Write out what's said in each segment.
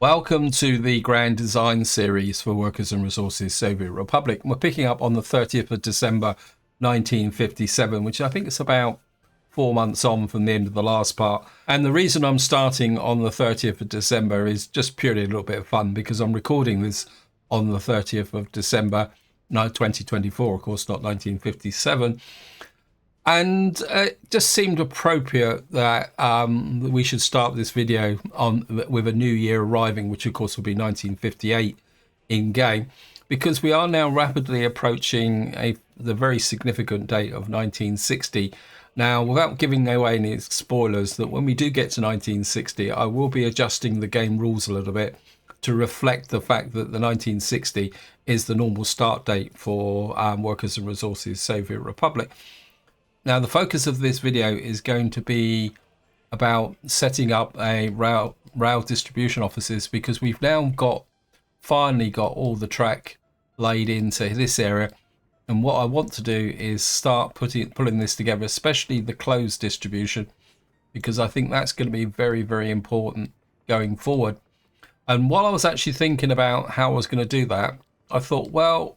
Welcome to the Grand Design Series for Workers and Resources Soviet Republic. We're picking up on the 30th of December 1957, which I think is about 4 months on from the end of the last part. And the reason I'm starting on the 30th of December is just purely a little bit of fun, because I'm recording this on the 30th of December 2024, of course, not 1957. And it just seemed appropriate that we should start this video with a new year arriving, which of course will be 1958 in game, because we are now rapidly approaching the very significant date of 1960. Now, without giving away any spoilers, that when we do get to 1960, I will be adjusting the game rules a little bit to reflect the fact that the 1960 is the normal start date for Workers and Resources Soviet Republic. Now, the focus of this video is going to be about setting up a rail distribution offices, because we've now finally got all the track laid into this area. And what I want to do is start pulling this together, especially the closed distribution, because I think that's going to be very, very important going forward. And while I was actually thinking about how I was going to do that, I thought, well,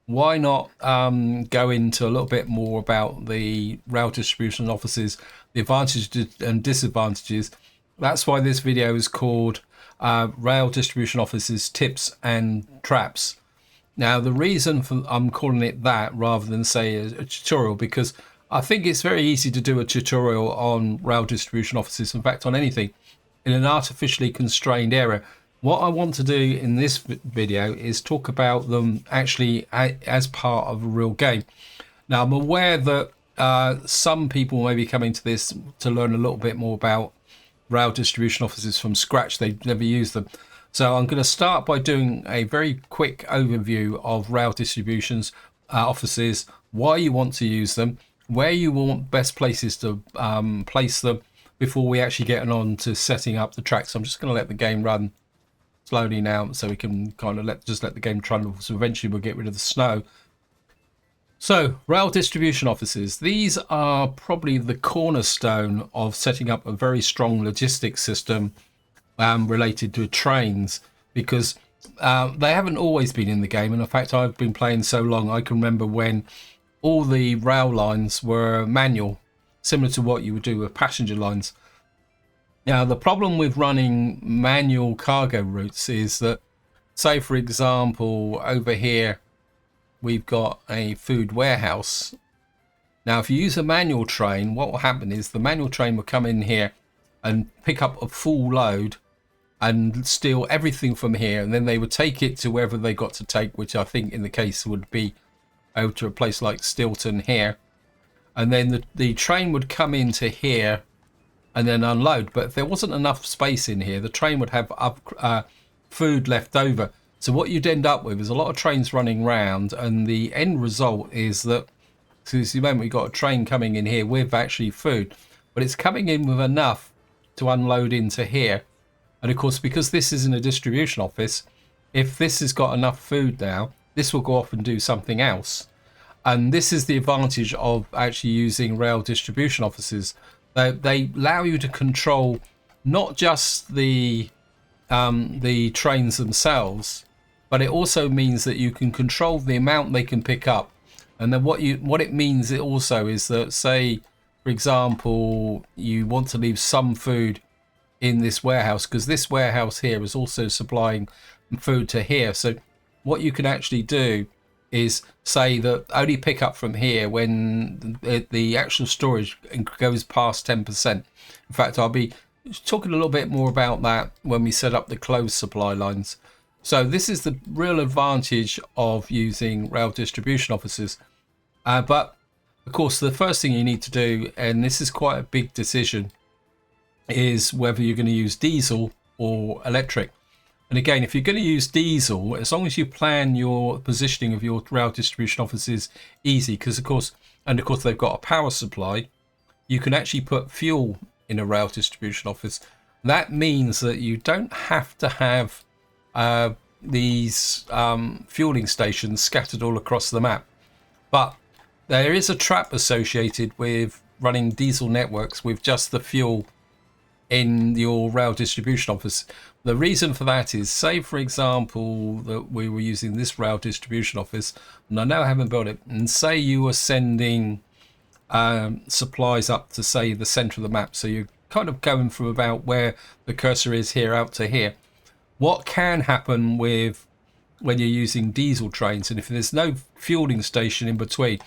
why not go into a little bit more about the rail distribution offices, the advantages and disadvantages. That's why this video is called Rail Distribution Offices Tips and Traps. Now, the reason for I'm calling it that rather than say a tutorial, because I think it's very easy to do a tutorial on rail distribution offices, in fact on anything, in an artificially constrained area. What I want to do in this video is talk about them actually as part of a real game. Now, I'm aware that some people may be coming to this to learn a little bit more about rail distribution offices from scratch. They've never used them. So I'm going to start by doing a very quick overview of rail distributions offices, why you want to use them, where you want best places to place them before we actually get on to setting up the tracks. So I'm just going to let the game run slowly now, so we can kind of let the game trundle. So eventually we'll get rid of the snow. So rail distribution offices, these are probably the cornerstone of setting up a very strong logistics system related to trains, because they haven't always been in the game. And in fact, I've been playing so long, I can remember when all the rail lines were manual, similar to what you would do with passenger lines. Now, the problem with running manual cargo routes is that, say, for example, over here, we've got a food warehouse. Now, if you use a manual train, what will happen is the manual train will come in here and pick up a full load and steal everything from here. And then they would take it to wherever they got to take, which I think in the case would be over to a place like Stilton here. And then the train would come into here and then unload. But if there wasn't enough space in here, the train would have food left over. So what you'd end up with is a lot of trains running round, and the end result is that, so you see, the moment we've got a train coming in here with actually food, but it's coming in with enough to unload into here. And of course, because this isn't a distribution office, if this has got enough food now, this will go off and do something else. And this is the advantage of actually using rail distribution offices. They allow you to control not just the trains themselves, but it also means that you can control the amount they can pick up. And then what it means also is that, say, for example, you want to leave some food in this warehouse, because this warehouse here is also supplying food to here. So what you can actually do is say that only pick up from here when the actual storage goes past 10%. In fact, I'll be talking a little bit more about that when we set up the closed supply lines. So this is the real advantage of using rail distribution offices. But of course, the first thing you need to do, and this is quite a big decision, is whether you're going to use diesel or electric. And again, if you're going to use diesel, as long as you plan your positioning of your rail distribution offices easy, because of course they've got a power supply, you can actually put fuel in a rail distribution office. That means that you don't have to have these fueling stations scattered all across the map. But there is a trap associated with running diesel networks with just the fuel in your rail distribution office. The reason for that is, say for example that we were using this rail distribution office, and I now haven't built it, and say you were sending supplies up to, say, the center of the map, so you're kind of going from about where the cursor is here out to here. What can happen with when you're using diesel trains, and if there's no fueling station in between,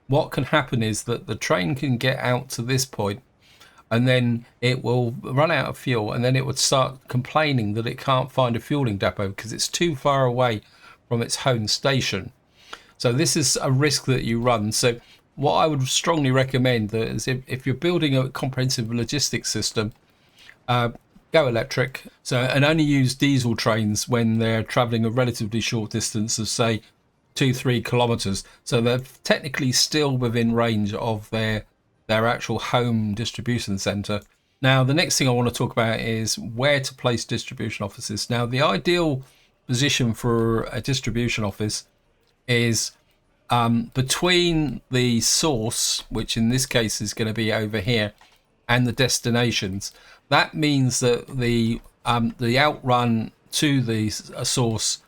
what can happen is that the train can get out to this point and then it will run out of fuel, and then it would start complaining that it can't find a fueling depot because it's too far away from its home station. So this is a risk that you run. So what I would strongly recommend that is, if you're building a comprehensive logistics system, go electric. So, and only use diesel trains when they're traveling a relatively short distance of, say, 2-3 kilometers. So they're technically still within range of their actual home distribution center. Now, the next thing I want to talk about is where to place distribution offices. Now, the ideal position for a distribution office is between the source, which in this case is going to be over here, and the destinations. That means that the outrun to the source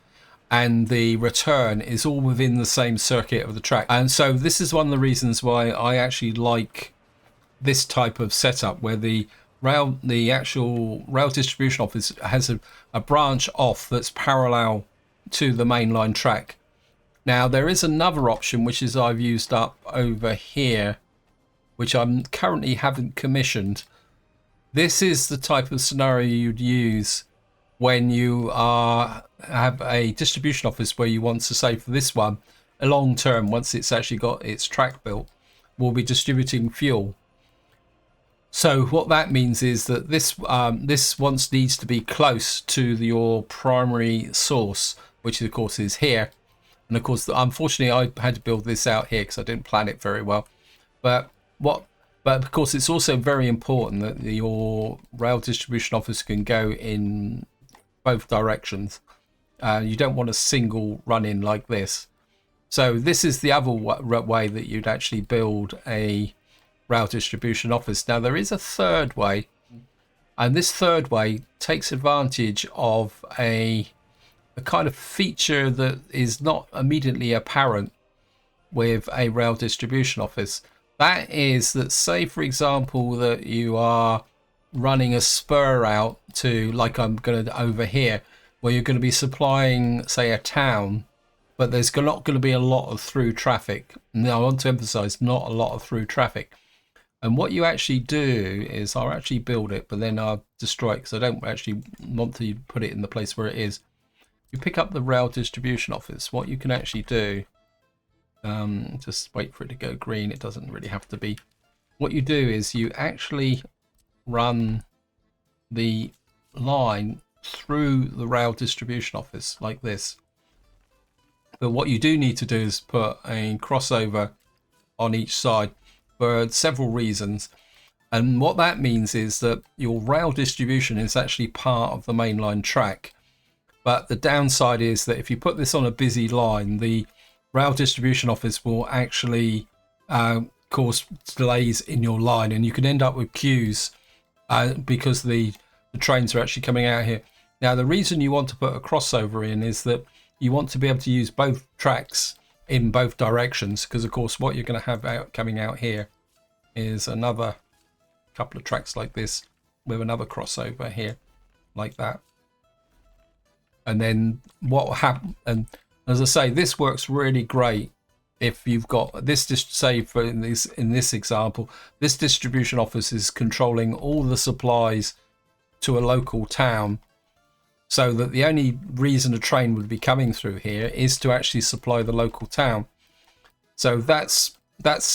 and the return is all within the same circuit of the track. And so this is one of the reasons why I actually like this type of setup, where the actual rail distribution office has a branch off that's parallel to the mainline track. Now, there is another option, which is I've used up over here, which I'm currently haven't commissioned. This is the type of scenario you'd use when you have a distribution office where you want to say, for this one, a long term, once it's actually got its track built, will be distributing fuel. So what that means is that this once needs to be close to your primary source, which of course is here. And of course, unfortunately, I had to build this out here because I didn't plan it very well. But of course, it's also very important that your rail distribution office can go in both directions. You don't want a single run-in like this. So this is the other way that you'd actually build a rail distribution office. Now, there is a third way, and this third way takes advantage of a kind of feature that is not immediately apparent with a rail distribution office. That is that, say for example that you are running a spur out to, like I'm going to over here, where you're going to be supplying, say, a town, but there's not going to be a lot of through traffic. Now, I want to emphasize, not a lot of through traffic. And what you actually do is, I'll actually build it, but then I'll destroy it because I don't actually want to put it in the place where it is. You pick up the rail distribution office. What you can actually do, just wait for it to go green. It doesn't really have to be. What you do is you actually run the line through the rail distribution office like this. But what you do need to do is put a crossover on each side for several reasons. And what that means is that your rail distribution is actually part of the mainline track. But the downside is that if you put this on a busy line, the rail distribution office will actually cause delays in your line, and you can end up with queues because the trains are actually coming out here. Now, the reason you want to put a crossover in is that you want to be able to use both tracks in both directions, because of course what you're going to have coming out here is another couple of tracks like this with another crossover here like that. And then what will happen, and as I say, this works really great if you've got this, just say for in this example, this distribution office is controlling all the supplies to a local town, so that the only reason a train would be coming through here is to actually supply the local town. So that's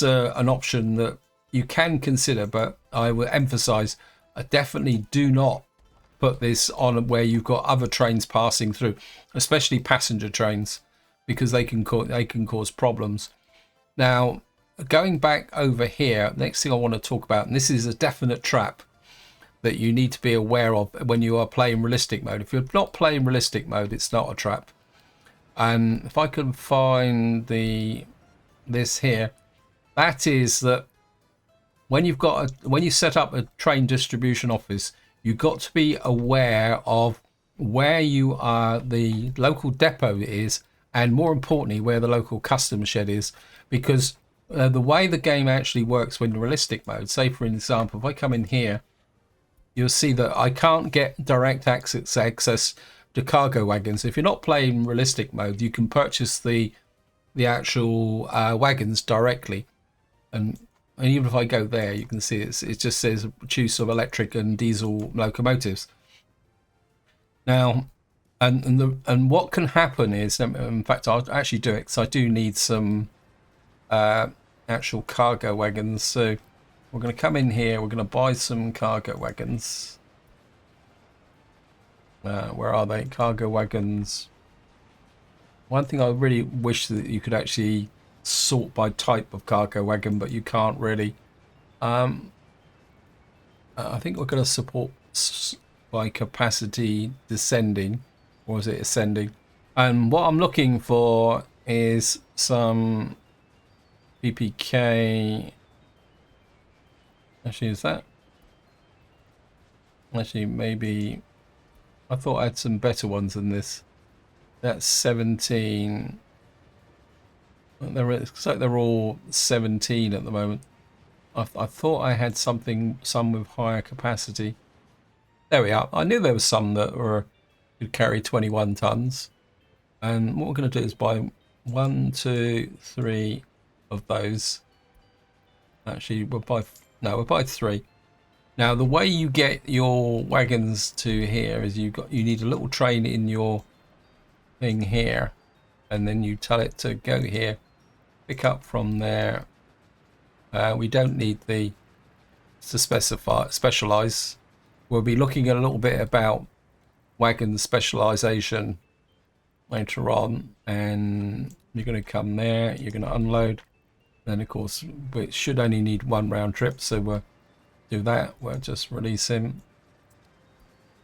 an option that you can consider, but I will emphasize, I definitely do not put this on where you've got other trains passing through, especially passenger trains, because they can cause problems. Now, going back over here, next thing I want to talk about, and this is a definite trap that you need to be aware of when you are playing realistic mode. If you're not playing realistic mode, it's not a trap. And if I can find this here, that is that when you set up a train distribution office, you've got to be aware of where you are, the local depot is, and more importantly, where the local customs shed is, because the way the game actually works when in realistic mode, say for example, if I come in here, you'll see that I can't get direct access to cargo wagons. If you're not playing realistic mode, you can purchase the actual wagons directly, and even if I go there, you can see it just says choose of electric and diesel locomotives. Now, and what can happen is, in fact, I'll actually do it because I do need some actual cargo wagons. So we're going to come in here. We're going to buy some cargo wagons. Where are they? Cargo wagons. One thing I really wish that you could actually sort by type of cargo wagon, but you can't really. I think we're going to support by capacity descending, or is it ascending? And what I'm looking for is some PPK. Actually, is that? Actually, maybe. I thought I had some better ones than this. That's 17. Looks like they're all 17 at the moment. I thought I had some with higher capacity. There we are. I knew there was some that could carry 21 tons. And what we're going to do is buy 1, 2, 3 of those. Actually, we'll buy 3. Now, the way you get your wagons to here is you need a little train in your thing here, and then you tell it to go here, pick up from there. We don't need to specialize. We'll be looking at a little bit about wagon specialization later on, and you're going to come there, you're going to unload, then of course we should only need 1 round trip, so we'll do that. We'll just release him,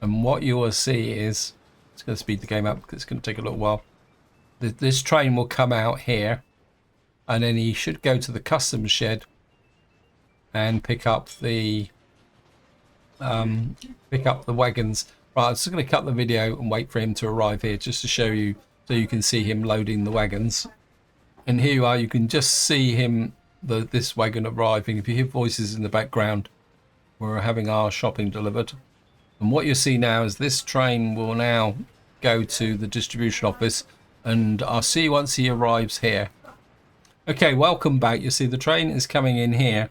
and what you will see is, it's going to speed the game up because it's going to take a little while. This train will come out here, and then he should go to the customs shed and pick up the wagons. Right, I'm just going to cut the video and wait for him to arrive here just to show you, so you can see him loading the wagons. And here you are, you can just see him, this wagon arriving. If you hear voices in the background, we're having our shopping delivered. And what you see now is this train will now go to the distribution office, and I'll see you once he arrives here. Okay, welcome back. You see the train is coming in here,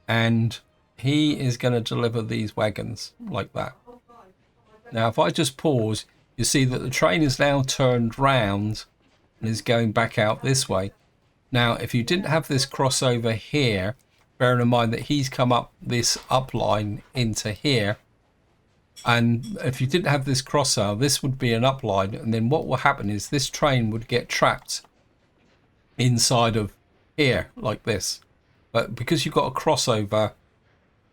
and he is going to deliver these wagons like that. Now, if I just pause, you see that the train is now turned round and is going back out this way. Now, if you didn't have this crossover here, bearing in mind that he's come up this up line into here, and if you didn't have this crossover, this would be an up line, and then what will happen is this train would get trapped inside of here like this. But because you've got a crossover,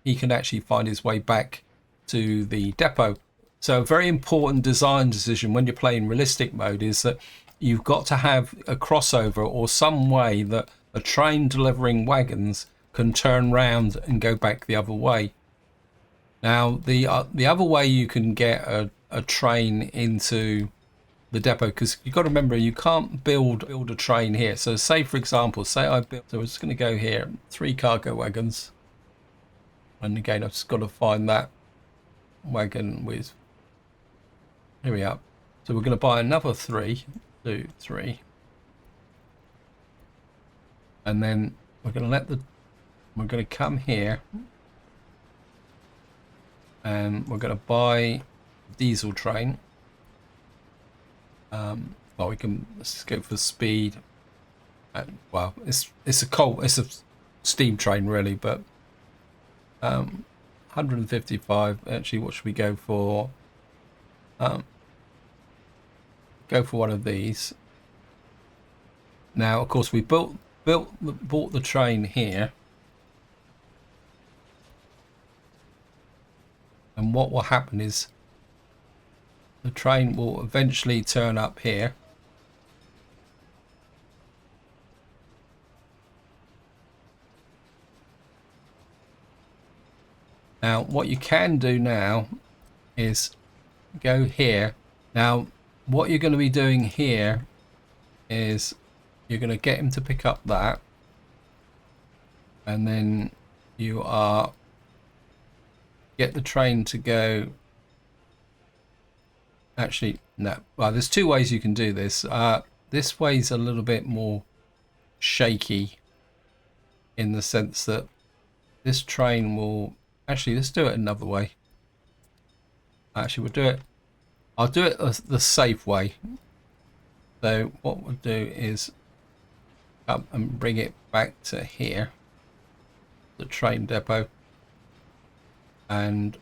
he can actually find his way back to the depot. So a very important design decision when you're playing realistic mode is that you've got to have a crossover or some way that a train delivering wagons can turn round and go back the other way. Now, the other way you can get a train into the depot, because you've got to remember you can't build a train here. So say, for example, say I built, so we're just going to go here, 3 cargo wagons. And again, I've just got to find that wagon with, here we are. So we're going to buy another 3, 2, 3. And then we're going to come here. And we're going to buy a diesel train. Well, let's go for speed. Well, it's a steam train really, but 155. Actually, what should we go for? Go for one of these. Now, of course, we bought the train here. And what will happen is the train will eventually turn up here. Now, what you can do now is go here. Now, what you're going to be doing here is you're going to get him to pick up that, and then you are get the train to go. Actually, no. Well, there's two ways you can do this. This way's a little bit more shaky in the sense that this train will... Actually, let's do it another way. Actually, we'll do it... I'll do it the safe way. So what we'll do is come and bring it back to here, the train depot, and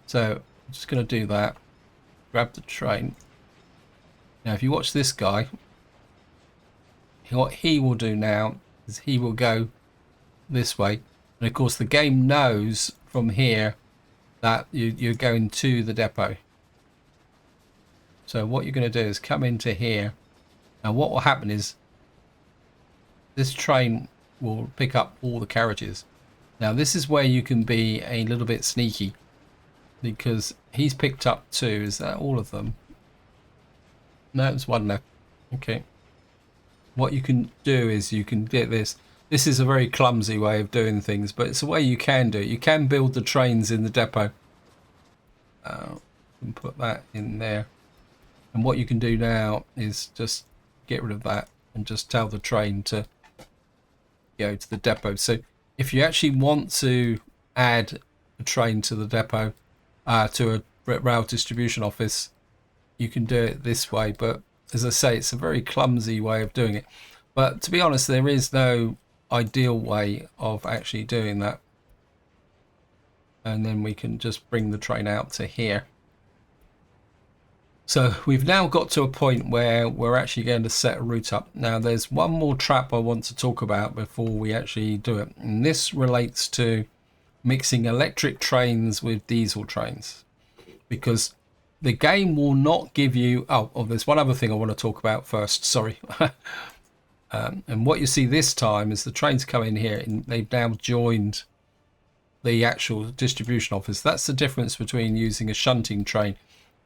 so I'm just going to do that. Grab the train. Now, if you watch this guy, what he will do now is he will go this way, and of course the game knows from here that you're going to the depot. So what you're going to do is come into here, and what will happen is this train will pick up all the carriages. Now this is where you can be a little bit sneaky, because he's picked up two. Is that all of them? No, there's one left. Okay. What you can do is you can get this. This is a very clumsy way of doing things, but it's a way you can do it. You can build the trains in the depot. And put that in there. And what you can do now is just get rid of that and just tell the train to go to the depot. So if you actually want to add a train to the depot, to a rail distribution office, you can do it this way. But as I say, it's a very clumsy way of doing it. But to be honest, there is no ideal way of actually doing that. And then we can just bring the train out to here. So we've now got to a point where we're actually going to set a route up. Now there's one more trap I want to talk about before we actually do it. And this relates to mixing electric trains with diesel trains. Because the game will not give you... Oh, there's one other thing I want to talk about first. Sorry. And what you see this time is the trains come in here and they've now joined the actual distribution office. That's the difference between using a shunting train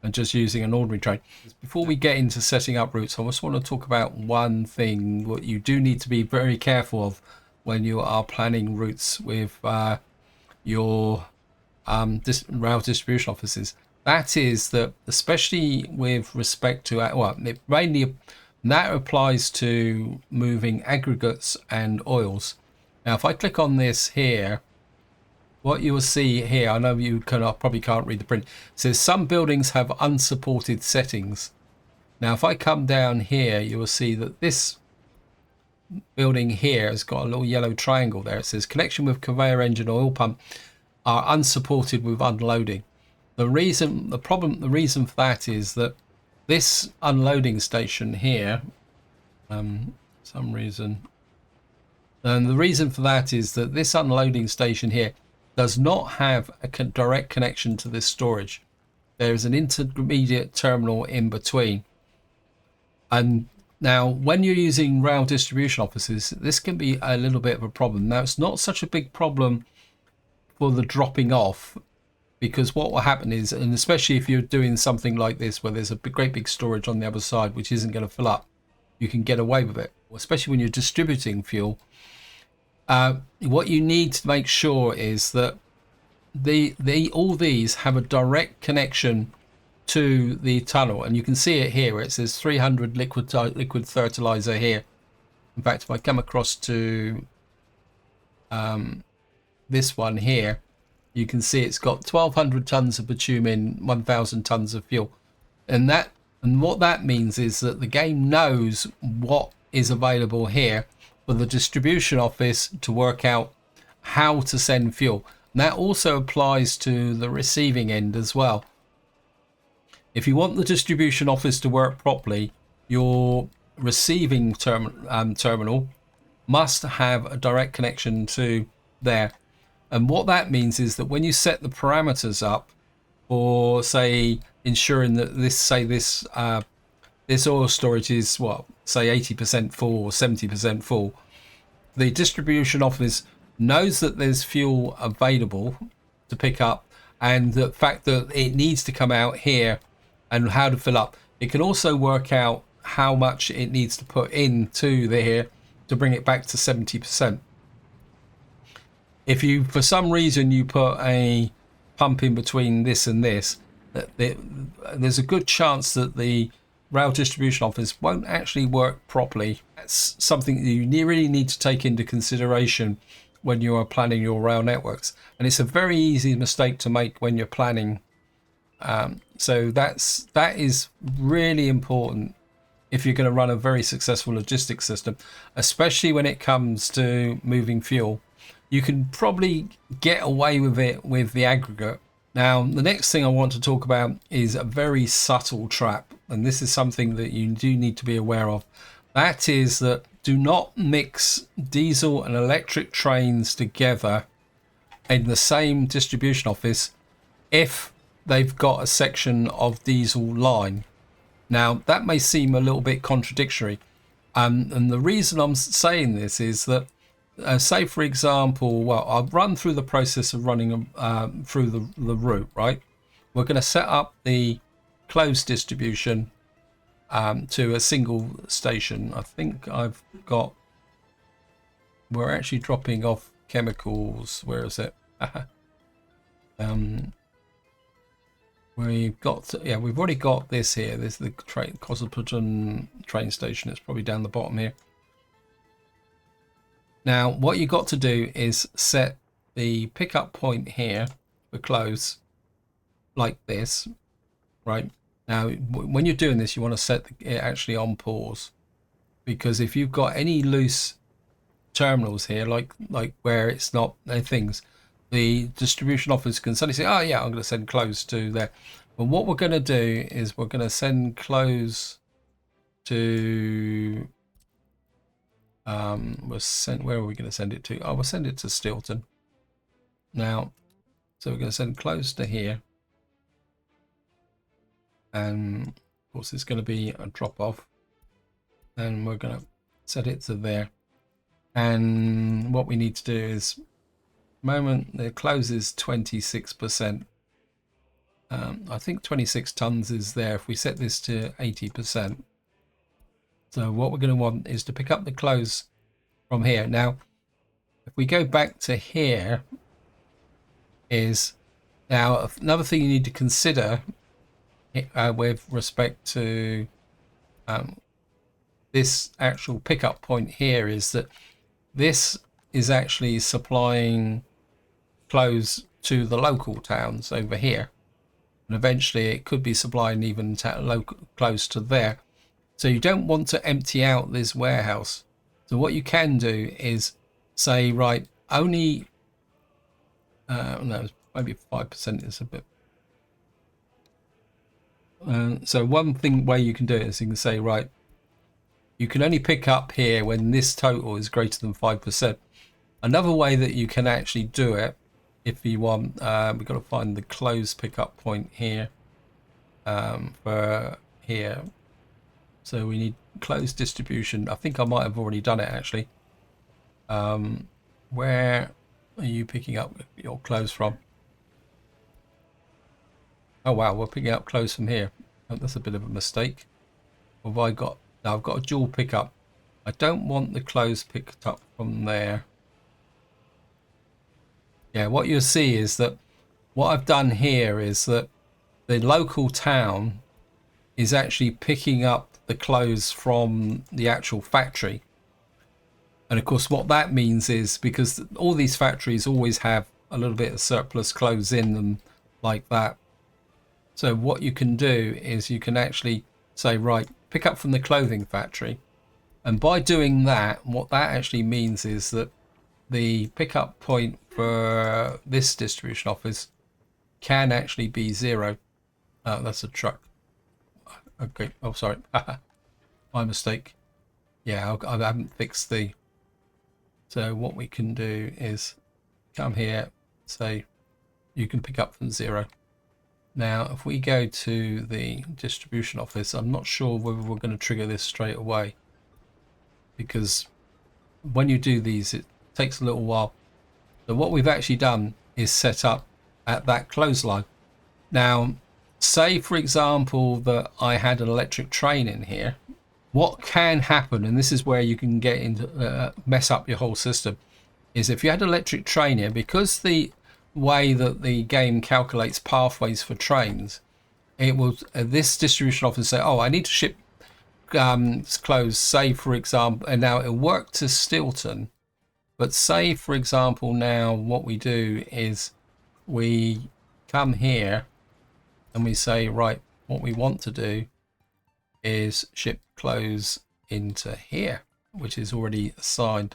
and just using an ordinary train. Before we get into setting up routes, I just want to talk about one thing what you do need to be very careful of when you are planning routes with your rail distribution offices. That is that, especially with respect to, well, it mainly that applies to moving aggregates and oils. Now, if I click on this here, what you will see here, I know you probably can't read the print, it says some buildings have unsupported settings. Now, if I come down here, you will see that this building here has got a little yellow triangle there. It says connection with conveyor engine oil pump are unsupported with unloading. The reason for that is that this unloading station here, some reason, and the reason for that is that this unloading station here does not have a direct connection to this storage. There is an intermediate terminal in between. And now when you're using rail distribution offices, this can be a little bit of a problem. Now it's not such a big problem for the dropping off, because what will happen is, and especially if you're doing something like this where there's a great big storage on the other side which isn't going to fill up, you can get away with it, especially when you're distributing fuel. What you need to make sure is that all these have a direct connection to the tunnel, and you can see it here. It says 300 liquid fertilizer here. In fact, if I come across to this one here, you can see it's got 1,200 tons of bitumen, 1,000 tons of fuel, and what that means is that the game knows what is available here for the distribution office to work out how to send fuel. And that also applies to the receiving end as well. If you want the distribution office to work properly, your receiving terminal must have a direct connection to there. And what that means is that when you set the parameters up for, say, ensuring that this oil storage is, what, say 80% full or 70% full, the distribution office knows that there's fuel available to pick up, and the fact that it needs to come out here and how to fill up. It can also work out how much it needs to put into here to bring it back to 70%. If you, for some reason, you put a pump in between this and this, there's a good chance that the rail distribution office won't actually work properly. That's something that you really need to take into consideration when you are planning your rail networks, and it's a very easy mistake to make when you're planning. So that is really important if you're going to run a very successful logistics system, especially when it comes to moving fuel. You can probably get away with it with the aggregate. Now, the next thing I want to talk about is a very subtle trap, and this is something that you do need to be aware of. That is that do not mix diesel and electric trains together in the same distribution office if they've got a section of diesel line. Now, that may seem a little bit contradictory, and the reason I'm saying this is that say, for example, well, I'll run through the process of running through the route, right? We're going to set up the closed distribution to a single station. I think we're actually dropping off chemicals. Where is it? We've already got this here. This is the Cosmopolitan train station. It's probably down the bottom here. Now, what you got to do is set the pickup point here for close like this, right? Now, when you're doing this, you want to set it actually on pause, because if you've got any loose terminals here, like where it's not things, the distribution office can suddenly say, oh yeah, I'm going to send close to there. But what we're going to do is we're going to send close to where are we going to send it to? Oh, we'll send it to Stilton. Now, so we're going to send close to here, and of course it's going to be a drop off, and we're going to set it to there. And what we need to do is, moment the close is 26%. I think 26 tons is there. If we set this to 80%. So what we're going to want is to pick up the close from here. Now, if we go back to here, is now another thing you need to consider with respect to this actual pickup point here is that this is actually supplying close to the local towns over here, and eventually it could be supplying even close to there. So you don't want to empty out this warehouse. So what you can do is say, right, only no, maybe 5% is a bit. So one way you can do it is you can say, right, you can only pick up here when this total is greater than 5%. Another way that you can actually do it, if you want, we've got to find the closed pickup point here for here. So we need closed distribution. I think I might have already done it actually. Where are you picking up your clothes from? Oh wow, we're picking up clothes from here. Oh, that's a bit of a mistake. What have I got? Now I've got a dual pickup. I don't want the clothes picked up from there. Yeah, what you'll see is that what I've done here is that the local town is actually picking up the clothes from the actual factory. And of course what that means is, because all these factories always have a little bit of surplus clothes in them like that. So what you can do is you can actually say, right, pick up from the clothing factory. And by doing that, what that actually means is that the pickup point for this distribution office can actually be 0. That's a truck. Okay. Oh, sorry. My mistake. Yeah, I haven't fixed the... So what we can do is come here, say you can pick up from 0. Now, if we go to the distribution office, I'm not sure whether we're going to trigger this straight away, because when you do these, it takes a little while. So what we've actually done is set up at that clothesline. Now, say for example that I had an electric train in here. What can happen, and this is where you can get into mess up your whole system, is if you had an electric train here, because the way that the game calculates pathways for trains, it will this distribution officer say, oh, I need to ship clothes, say for example, and now it'll work to Stilton, but say for example now what we do is we come here and we say, right, what we want to do is ship clothes into here, which is already assigned.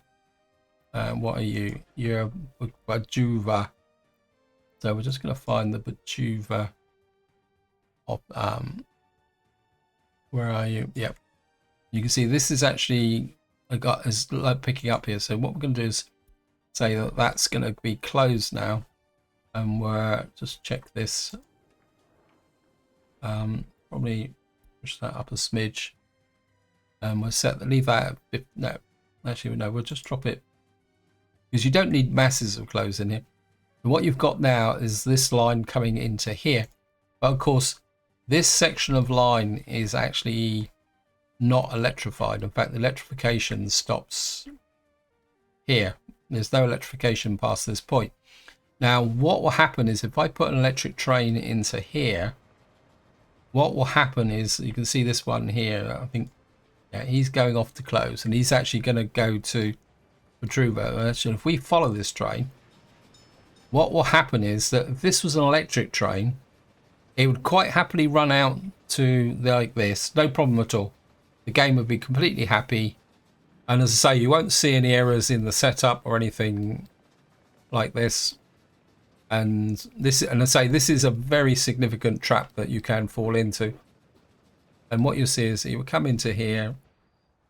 What are you? You're Bajuva. So we're just going to find the Bajuva of where are you? Yep. You can see this is actually is like picking up here. So what we're going to do is say that that's going to be closed now, and we're just check this. Probably push that up a smidge, and we'll leave that at, no, actually no, we'll just drop it, because you don't need masses of clothes in here. And what you've got now is this line coming into here, but of course this section of line is actually not electrified. In fact, the electrification stops here. There's no electrification past this point. Now what will happen is if I put an electric train into here, what will happen is you can see this one here, I think, yeah, he's going off to close, and he's actually going to go to Petruva. Actually, if we follow this train, what will happen is that if this was an electric train, it would quite happily run out to like this, no problem at all. The game would be completely happy, and as I say, you won't see any errors in the setup or anything like this. And this, and I say this is a very significant trap that you can fall into. And what you'll see is he will come into here.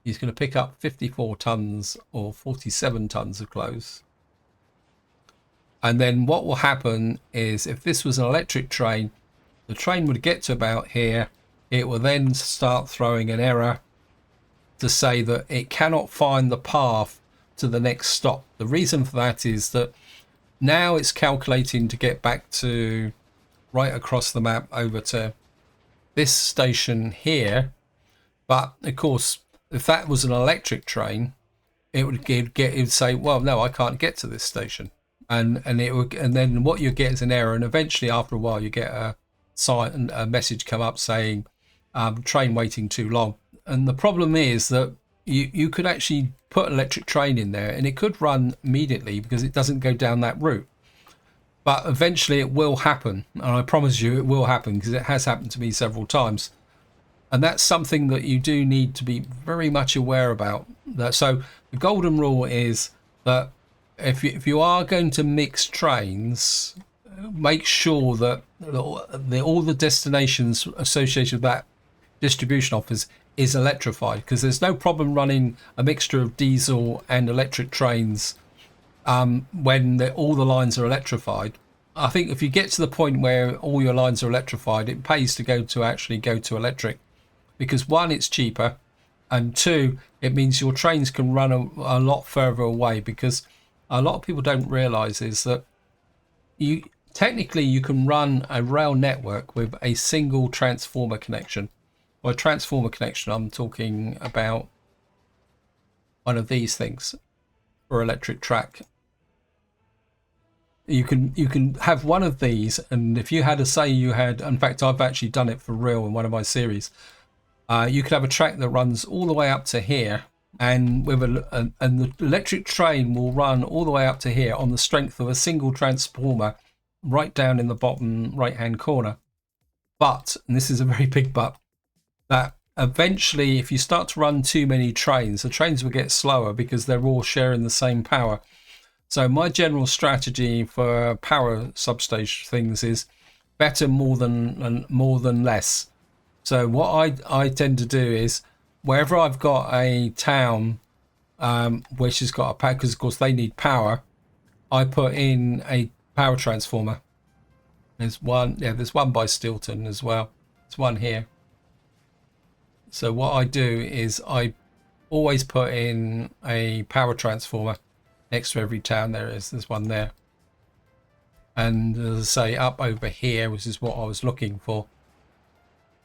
He's going to pick up 54 tons or 47 tons of clothes. And then what will happen is if this was an electric train, the train would get to about here. It will then start throwing an error to say that it cannot find the path to the next stop. The reason for that is that now it's calculating to get back to right across the map over to this station here. But of course, if that was an electric train, it would say, well, no, I can't get to this station. And then what you get is an error, and eventually after a while you get a message come up saying train waiting too long. And the problem is that you could actually put an electric train in there and it could run immediately because it doesn't go down that route. But eventually it will happen, and I promise you it will happen, because it has happened to me several times. And that's something that you do need to be very much aware about. So the golden rule is that if you are going to mix trains, make sure that all the destinations associated with that distribution office is electrified, because there's no problem running a mixture of diesel and electric trains when all the lines are electrified. I think if you get to the point where all your lines are electrified, it pays to actually go to electric, because one, it's cheaper, and two, it means your trains can run a lot further away. Because a lot of people don't realize is that technically you can run a rail network with a single transformer connection. By transformer connection, I'm talking about one of these things for electric track. You can have one of these, and if you had in fact, I've actually done it for real in one of my series. You could have a track that runs all the way up to here, and and the electric train will run all the way up to here on the strength of a single transformer right down in the bottom right hand corner. But, and this is a very big but, that eventually if you start to run too many trains, the trains will get slower because they're all sharing the same power. So my general strategy for power substation things is better more than less. So what I tend to do is wherever I've got a town which has got a power, because of course they need power, I put in a power transformer. There's one by Stilton as well. There's one here. So what I do is I always put in a power transformer next to every town. There's one there. And as I say, up over here, which is what I was looking for,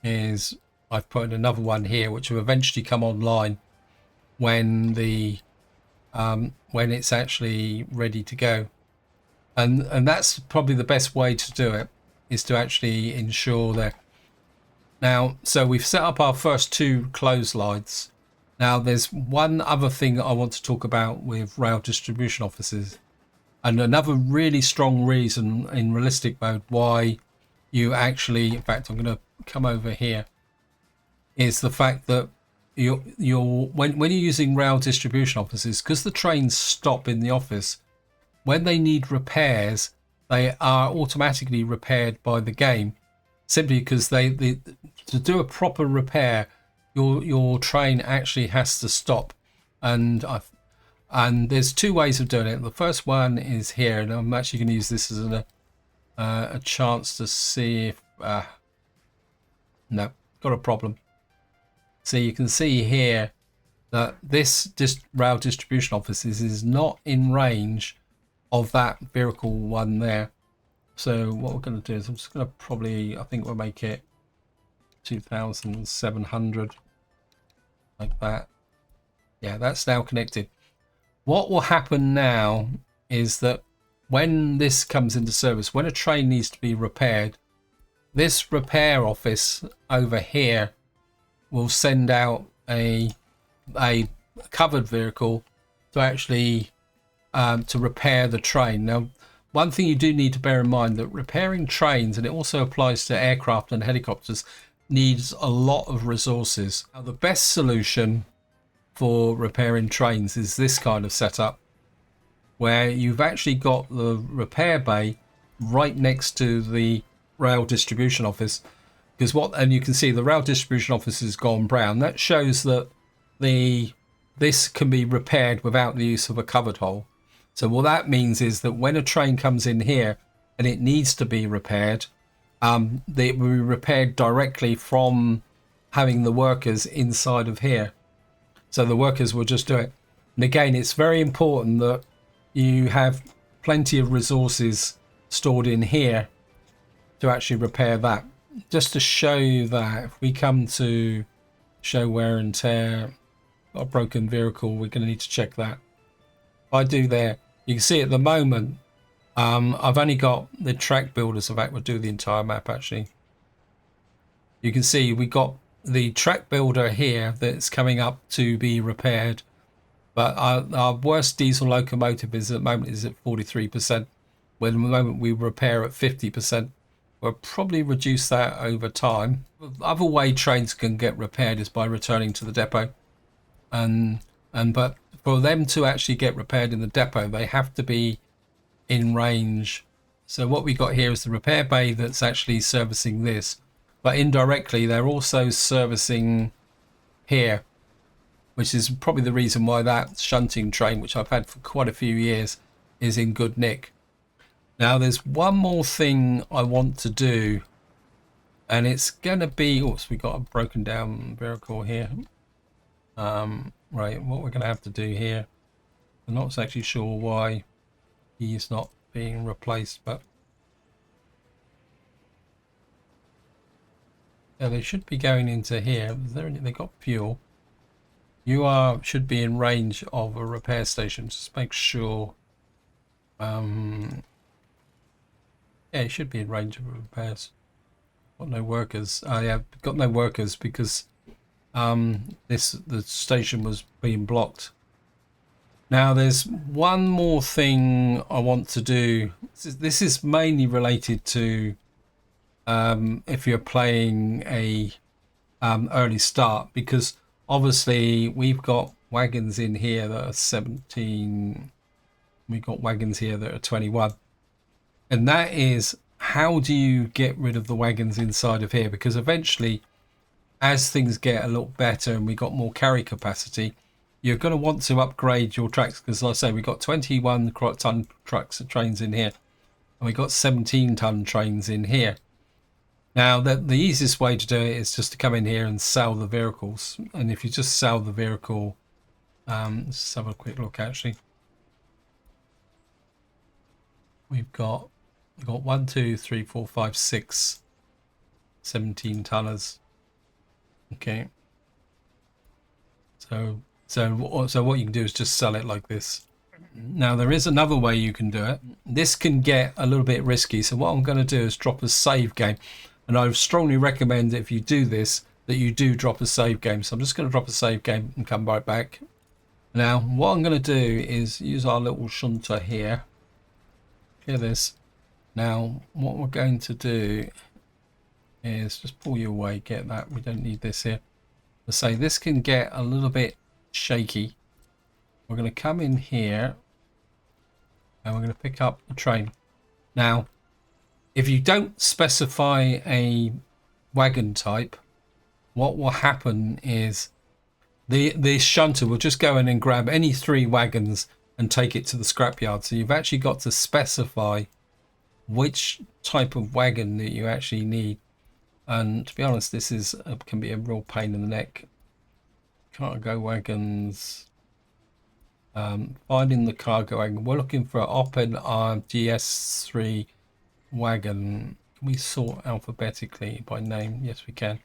is I've put in another one here, which will eventually come online when the when it's actually ready to go. And that's probably the best way to do it, is to actually ensure that. Now, so we've set up our first 2 clotheslines. Now, there's one other thing that I want to talk about with rail distribution offices, and another really strong reason in realistic mode why you actually, in fact, I'm going to come over here, is the fact that when you're using rail distribution offices, because the trains stop in the office, when they need repairs, they are automatically repaired by the game, simply because they to do a proper repair, your train actually has to stop. And there's 2 ways of doing it. The first one is here, and I'm actually going to use this as a chance to see if no, got a problem. So you can see here that this rail distribution offices is not in range of that vehicle one there. So what we're going to do is I'm just going to probably, I think we'll make it 2,700, like that. Yeah, that's now connected. What will happen now is that when this comes into service, when a train needs to be repaired, this repair office over here will send out a covered vehicle to actually to repair the train. Now, one thing you do need to bear in mind, that repairing trains, and it also applies to aircraft and helicopters, needs a lot of resources. Now, the best solution for repairing trains is this kind of setup, where you've actually got the repair bay right next to the rail distribution office. And you can see the rail distribution office has gone brown. That shows that this can be repaired without the use of a covered hole. So what that means is that when a train comes in here and it needs to be repaired, it will be repaired directly from having the workers inside of here. So the workers will just do it. And again, it's very important that you have plenty of resources stored in here to actually repair that. Just to show you that, if we come to show wear and tear, a broken vehicle, we're going to need to check that. If I do there, you can see at the moment, I've only got the track builders. In fact, we'll do the entire map actually. You can see we got the track builder here that's coming up to be repaired, but our worst diesel locomotive is at the moment is at 43%. When at the moment we repair at 50%. We'll probably reduce that over time. The other way trains can get repaired is by returning to the depot, but for them to actually get repaired in the depot, they have to be in range. So what we got here is the repair bay that's actually servicing this, but indirectly they're also servicing here, which is probably the reason why that shunting train, which I've had for quite a few years, is in good nick. Now there's one more thing I want to do, and it's going to be, oops, we got a broken down vehicle here. Right, what we're going to have to do here, I'm not actually sure why he's not being replaced, but yeah, they should be going into here. They got fuel. You should be in range of a repair station. Just make sure. Yeah, you should be in range of repairs. Got no workers. Yeah, got no workers because the station was being blocked. Now there's one more thing I want to do. This is mainly related to if you're playing a early start, because obviously we've got wagons in here that are 17. We've got wagons here that are 21. And that is, how do you get rid of the wagons inside of here? Because eventually, as things get a little better and we got more carry capacity, you're going to want to upgrade your tracks. Because like I say, we've got 21-ton trucks and trains in here, and we've got 17-ton trains in here. Now, the easiest way to do it is just to come in here and sell the vehicles. And if you just sell the vehicle Let's have a quick look. Actually, we've got 1, 2, 3, 4, 5, 6, 17 tonners. Okay. So what you can do is just sell it like this. Now there is another way you can do it. This can get a little bit risky. So what I'm going to do is drop a save game, and I would strongly recommend if you do this that you do drop a save game. So I'm just going to drop a save game and come right back. Now what I'm going to do is use our little shunter here. Hear this. Now what we're going to do is just pull you away. Get that. We don't need this here. Let's say this can get a little bit shaky. We're going to come in here and we're going to pick up the train. Now, if you don't specify a wagon type, what will happen is the shunter will just go in and grab any 3 wagons and take it to the scrapyard. So you've actually got to specify which type of wagon that you actually need. And to be honest, this can be a real pain in the neck. Cargo wagons. Finding the cargo wagon. We're looking for Open GS3 wagon. Can we sort alphabetically by name? Yes, we can.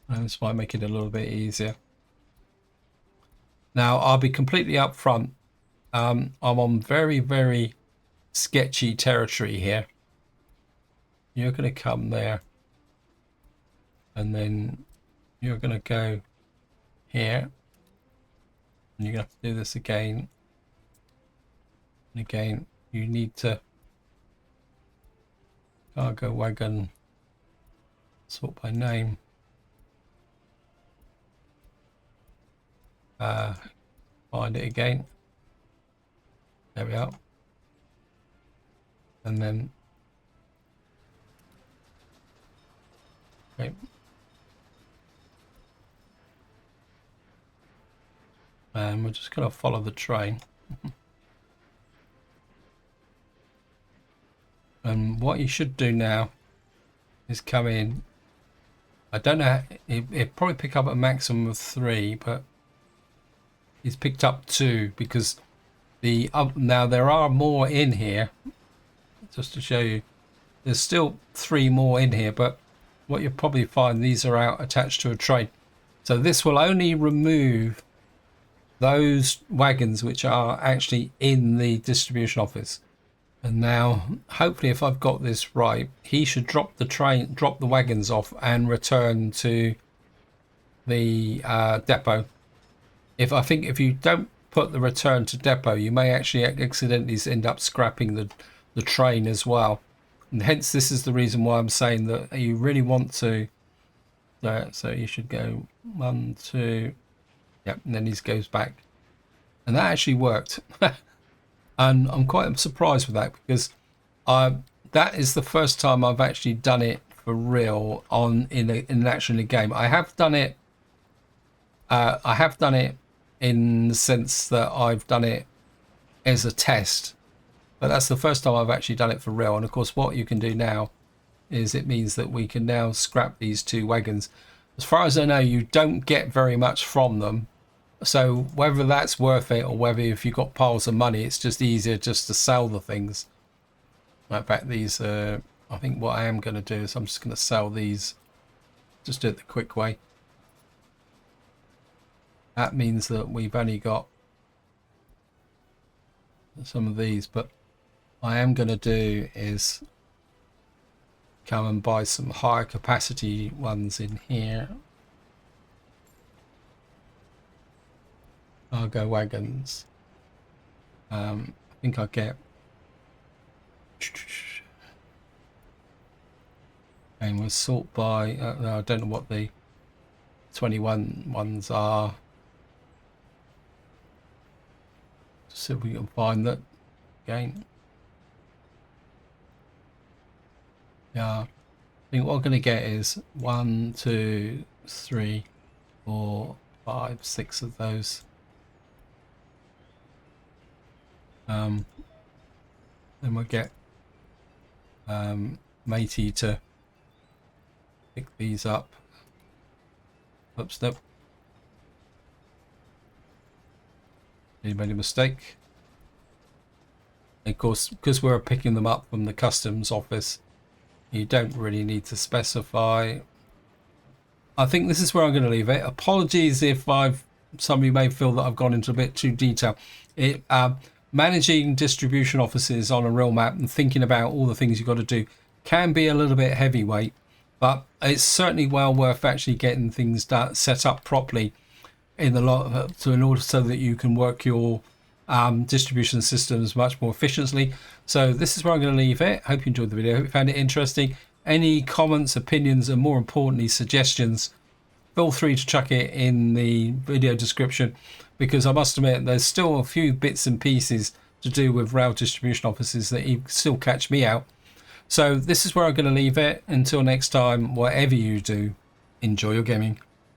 And this might make it a little bit easier. Now, I'll be completely upfront. I'm on very, very sketchy territory here. You're going to come there. And then you're going to go here. And you're going to have to do this again. And again, you need to cargo wagon, sort by name. Find it again. There we are. And then okay. And we're just going to follow the train. And what you should do now is come in. I don't know, it probably pick up a maximum of 3, but he's picked up 2 because now there are more in here. Just to show you, there's still 3 more in here, but what you'll probably find, these are out attached to a train. So this will only remove those wagons which are actually in the distribution office. And now hopefully if I've got this right, he should drop the wagons off and return to the depot. I think if you don't put the return to depot, you may actually accidentally end up scrapping the train as well. And hence this is the reason why I'm saying that you really want to so you should go 1, 2. Yep, and then he goes back. And that actually worked. And I'm quite surprised with that because that is the first time I've actually done it for real in actually a game. I have done it in the sense that I've done it as a test, but that's the first time I've actually done it for real. And of course what you can do now is it means that we can now scrap these 2 wagons. As far as I know, you don't get very much from them. So whether that's worth it or whether if you've got piles of money, it's just easier just to sell the things. In fact, these, I think what I am going to do is I'm just going to sell these. Just do it the quick way. That means that we've only got some of these, but what I am going to do is come and buy some higher capacity ones in here. Cargo wagons. I think I get. And we'll sort by. No, I don't know what the 21 ones are. Just see if we can find that again. Yeah, I think what I'm going to get is 1, 2, 3, 4, 5, 6 of those. Then we'll get matey to pick these up. Oops, nope. You made a mistake. Of course, because we're picking them up from the customs office, you don't really need to specify. I think this is where I'm going to leave it. Apologies if some of you may feel that I've gone into a bit too detail. Managing distribution offices on a real map and thinking about all the things you've got to do can be a little bit heavyweight, but it's certainly well worth actually getting things set up properly in order so that you can work your distribution systems much more efficiently. So this is where I'm going to leave it. Hope you enjoyed the video. Hope you found it interesting. Any comments, opinions, and more importantly suggestions, feel free to chuck it in the video description, because I must admit there's still a few bits and pieces to do with rail distribution offices that still catch me out. So this is where I'm going to leave it. Until next time, whatever you do, enjoy your gaming.